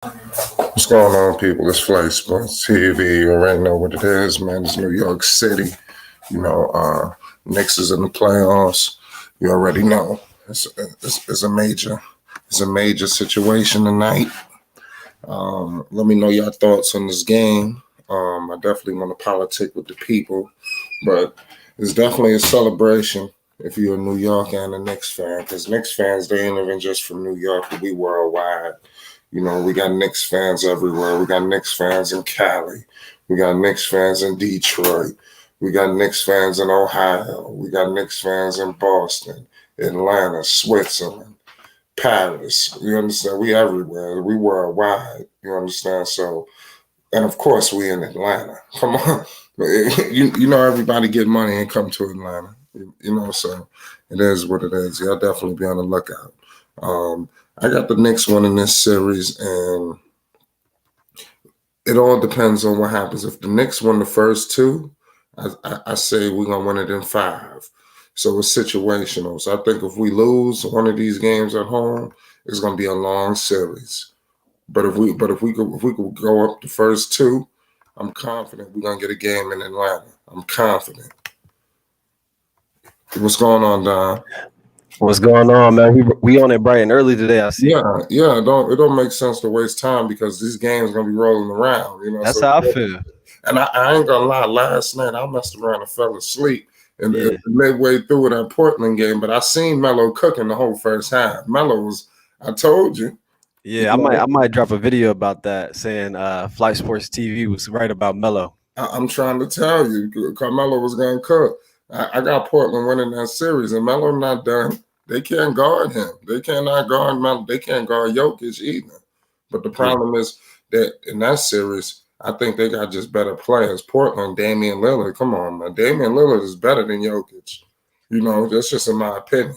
What's going on, people? It's Flight Sports TV. You already know what it is, man. It's New York City. Knicks is in the playoffs. You already know. It's a major situation tonight. Let me know your thoughts on this game. I definitely want to politic with the people, but it's definitely a celebration if you're a New York and a Knicks fan, because Knicks fans, they ain't even just from New York, but we worldwide. We got Knicks fans everywhere. We got Knicks fans in Cali. We got Knicks fans in Detroit. We got Knicks fans in Ohio. We got Knicks fans in Boston, Atlanta, Switzerland, Paris. You understand? We everywhere. We worldwide. You understand? So, and of course, we in Atlanta. Come on. You know everybody get money and come to Atlanta. So it is what it is. Y'all definitely be on the lookout. I got the Knicks winning this series, and it all depends on what happens. If the Knicks win the first two, I say we're gonna win it in five. So it's situational. So I think if we lose one of these games at home, it's gonna be a long series. But if we could go up the first two, I'm confident we're gonna get a game in Atlanta. I'm confident. What's going on, Don? What's going on, man? We on it bright and early today. I see. Yeah. It don't make sense to waste time because these games gonna be rolling around. That's So how I feel. and I ain't gonna lie, last night I messed around and fell asleep and Yeah, midway through that Portland game, but I seen Melo cooking the whole first half. Melo was, I told you. yeah. I might drop a video about that saying Flight Sports TV was right about Melo. I'm trying to tell you, Carmelo was gonna cook. I got Portland winning that series, and Melo not done. They can't guard him. They cannot guard Melo. They can't guard Jokic either. But the Yeah, problem is that in that series, I think they got just better players. Portland, Damian Lillard. Come on, man. Damian Lillard is better than Jokic. That's just in my opinion.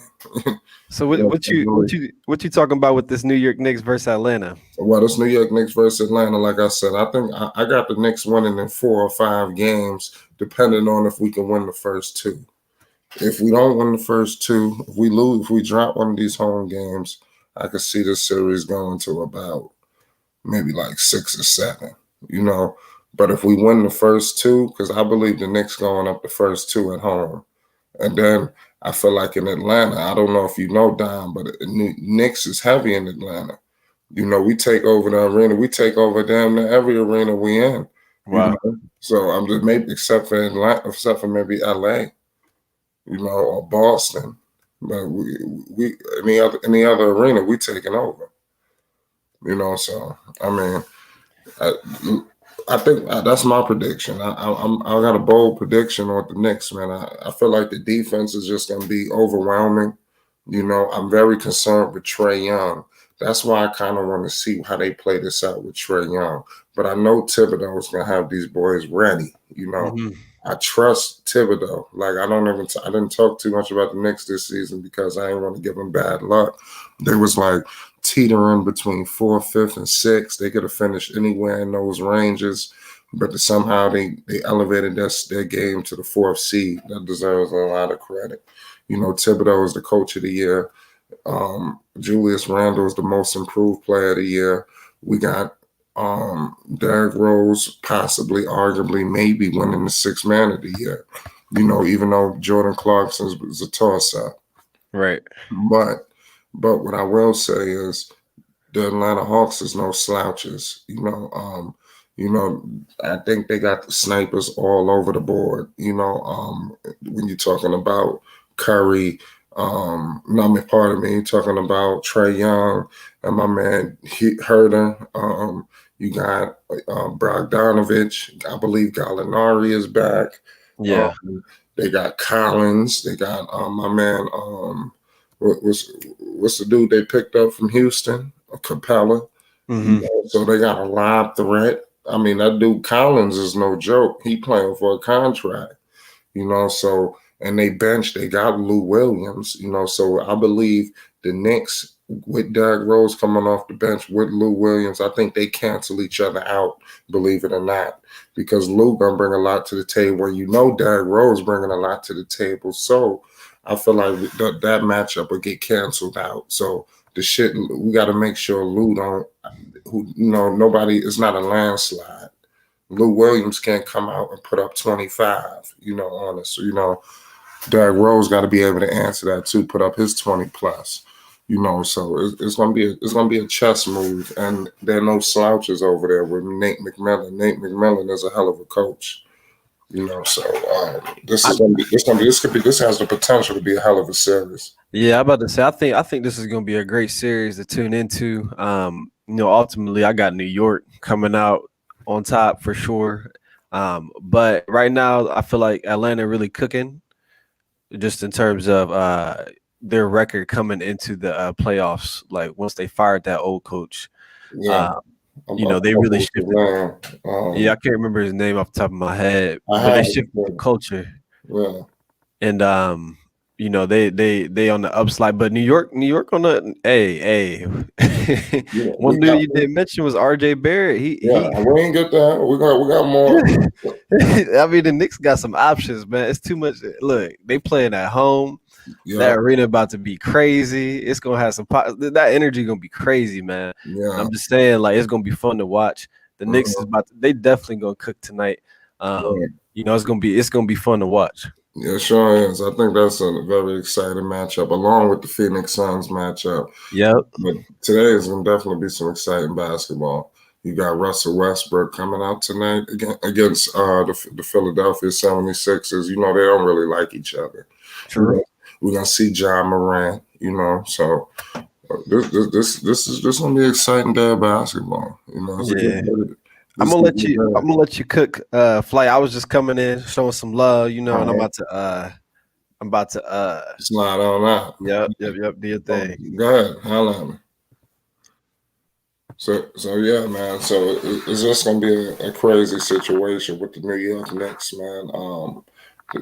So what you talking about with this New York Knicks versus Atlanta? Well, it's New York Knicks versus Atlanta. Like I said, I think I got the Knicks winning in 4 or 5 games, depending on if we can win the first two. If we don't win the first two, if we lose, if we drop one of these home games, I could see this series going to about maybe like 6 or 7. You know, but if we win the first two, because I believe the Knicks going up the first two at home, and then I feel like in Atlanta, I don't know if you know Don, but Knicks is heavy in Atlanta. We take over the arena. We take over damn near every arena we in. Wow. So I'm just maybe except for Atlanta, except for maybe LA, or Boston. But we any other arena we taking over. So I mean, I, I think that's my prediction. I got a bold prediction on the Knicks, man. I feel like the defense is just gonna be overwhelming. I'm very concerned with Trae Young. That's why I kind of want to see how they play this out with Trae Young. But I know Thibodeau is gonna have these boys ready. Mm-hmm. I trust Thibodeau. Like I didn't talk too much about the Knicks this season because I didn't want to give them bad luck. They was like teetering between 4th, 5th, and 6th. They could have finished anywhere in those ranges, but somehow they elevated their game to the 4th seed. That deserves a lot of credit. Thibodeau is the coach of the year. Julius Randle is the most improved player of the year. We got Derrick Rose possibly, arguably, maybe winning the 6th man of the year. Even though Jordan Clarkson was a toss-up. Right. But what I will say is the Atlanta Hawks is no slouches. I think they got the snipers all over the board. When you're talking about Curry, pardon me, you're talking about Trae Young and my man Herder. You got Bogdanovich. I believe Gallinari is back. Yeah. They got Collins. They got my man. What's the dude they picked up from Houston? Capella. Mm-hmm. So they got a live threat. I mean, that dude Collins is no joke. He playing for a contract. So and they got Lou Williams. So I believe the Knicks with Derrick Rose coming off the bench with Lou Williams, I think they cancel each other out, believe it or not, because Lou gonna bring a lot to the table. Derrick Rose bringing a lot to the table. So I feel like that matchup will get canceled out. So the shit. We got to make sure Lou don't. Who nobody. It's not a landslide. Lou Williams can't come out and put up 25. On us. Derrick Rose got to be able to answer that too. Put up his 20 plus. So it's gonna be a chess move, and there are no slouches over there with Nate McMillan. Nate McMillan is a hell of a coach. So this has the potential to be a hell of a series. Yeah, I'm about to say I think this is gonna be a great series to tune into. Ultimately I got New York coming out on top for sure. But right now I feel like Atlanta really cooking just in terms of their record coming into the playoffs. Like once they fired that old coach, Yeah, uh, I'm they really with the shifted. man. Yeah, I can't remember his name off the top of my head, I but they have shifted the it. culture. Yeah, And they on the upslide, but New York on the hey. yeah, we One dude got. you didn't mention was RJ Barrett. Yeah, we ain't get that. We got more. I mean the Knicks got some options, man. It's too much. Look, they playing at home. Yeah, That arena about to be crazy. It's gonna have that energy gonna be crazy, man. And yeah, I'm just saying, like, it's gonna be fun to watch. The Knicks is uh-huh, they definitely gonna cook tonight. yeah. It's gonna be fun to watch. Yeah, sure is. I think that's a very exciting matchup, along with the Phoenix Suns matchup. Yep. But today is going to definitely be some exciting basketball. You got Russell Westbrook coming out tonight against the Philadelphia 76ers. They don't really like each other. We're True. gonna, we're gonna see John Morant. So this gonna be an exciting day of basketball. It's a good Yeah. day. I'm This gonna is a let good you. day. I'm gonna let you cook. Flight. I was just coming in, showing some love, and All right, I'm about to. slide on out. Yep. Do your thing. Go ahead, holla at me. So yeah, man. So it's just gonna be a crazy situation with the New York Knicks, man.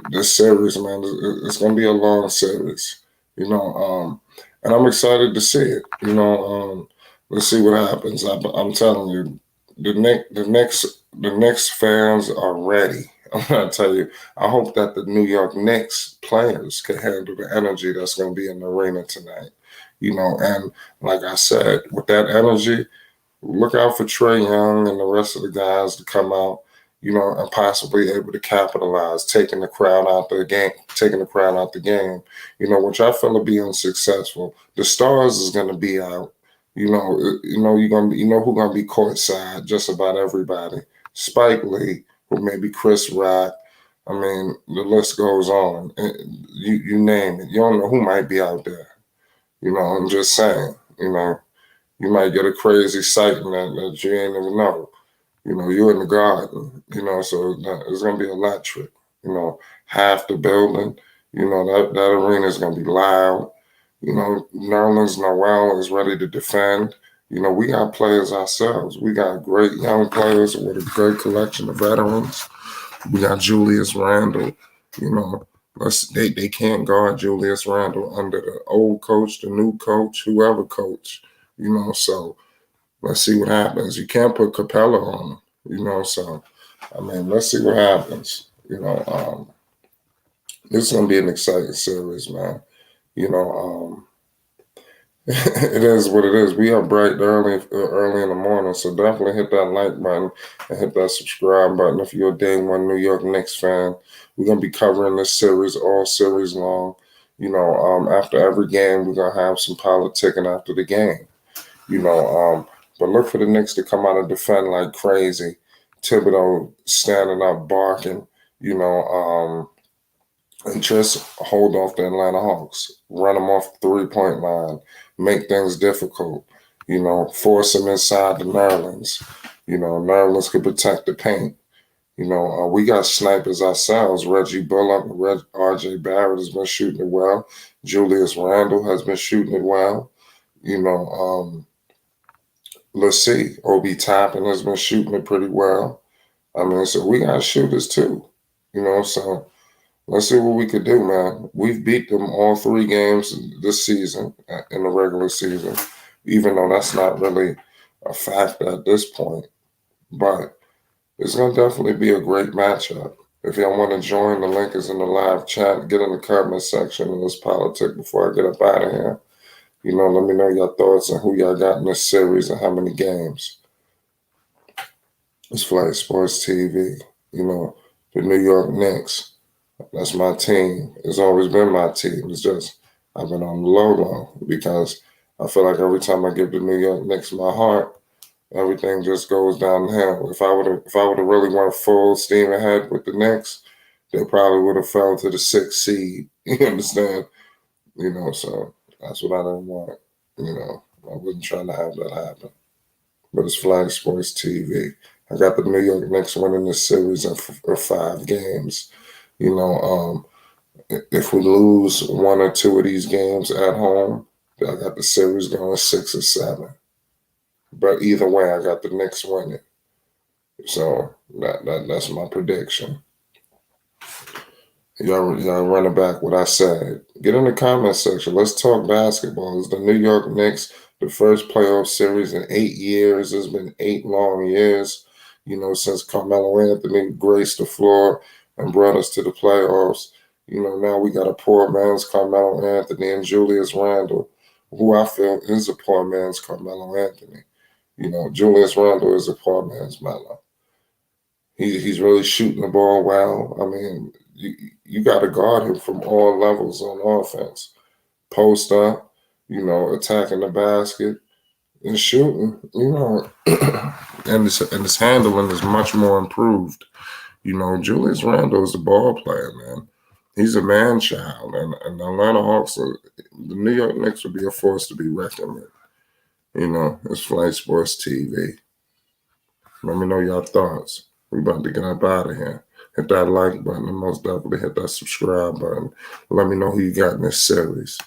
This series, man, it's gonna be a long series, and I'm excited to see it. Let's see what happens. I'm telling you, the Knicks fans are ready. I'm gonna tell you. I hope that the New York Knicks players can handle the energy that's gonna be in the arena tonight. And like I said, with that energy, look out for Trey Young and the rest of the guys to come out, and possibly able to capitalize, taking the crowd out the game, which I feel will be unsuccessful. The stars is gonna be out. You're gonna be, who gonna be courtside, just about everybody. Spike Lee, who maybe Chris Rock. I mean, the list goes on. You name it. You don't know who might be out there. I'm just saying, you might get a crazy sighting that you ain't even know. You're in the garden, so it's going to be electric. Half the building, that arena is going to be loud. Nerlens Noel is ready to defend. We got players ourselves. We got great young players with a great collection of veterans. We got Julius Randle. You know, they can't guard Julius Randle under the old coach, the new coach, whoever coach. So let's see what happens. You can't put Capella on him. So I mean, let's see what happens. This is gonna be an exciting series, man. You know, it is what it is. We are bright early in the morning, so definitely hit that like button and hit that subscribe button if you're a day one New York Knicks fan. We're gonna be covering this series all series long. After every game, we're gonna have some politicking after the game. You know, but look for the Knicks to come out and defend like crazy. Thibodeau standing up, barking. You know, and just hold off the Atlanta Hawks, run them off the 3-point line, make things difficult, force them inside the Nerlens. Nerlens could protect the paint. We got snipers ourselves. Reggie Bullock, RJ Barrett has been shooting it well. Julius Randle has been shooting it well. Let's see. Obi Toppin has been shooting it pretty well. I mean, so we got shooters too. So let's see what we could do, man. We've beat them all 3 games this season in the regular season, even though that's not really a factor at this point. But it's going to definitely be a great matchup. If y'all want to join, the link is in the live chat. Get in the comment section and let's politic before I get up out of here. Let me know your thoughts on who y'all got in this series and how many games. It's Flight Sports TV. The New York Knicks. That's my team. It's always been my team. It's just I've been on the low because I feel like every time I give the New York Knicks my heart, everything just goes downhill. If I would have really went full steam ahead with the Knicks, they probably would have fell to the sixth seed. You understand? So that's what I didn't want. I wasn't trying to have that happen. But it's Flag Sports TV. I got the New York Knicks winning this series in 5 games. You know, if we lose 1 or 2 of these games at home, I got the series going 6 or 7. But either way, I got the Knicks winning. So that's my prediction. Y'all running back what I said. Get in the comment section. Let's talk basketball. Is the New York Knicks the first playoff series in 8 years? It's been 8 long years, since Carmelo Anthony graced the floor and brought us to the playoffs. Now we got a poor man's Carmelo Anthony and Julius Randle, who I feel is a poor man's Carmelo Anthony. Julius Randle is a poor man's Melo. He's really shooting the ball well. I mean, you got to guard him from all levels on offense. Post up, attacking the basket and shooting, and his handling is much more improved. Julius Randle is a ball player, man. He's a man child, and the Atlanta Hawks, the New York Knicks would be a force to be reckoned with. It's Flight Sports TV. Let me know your thoughts. We about to get up out of here. Hit that like button and most definitely hit that subscribe button. Let me know who you got in this series.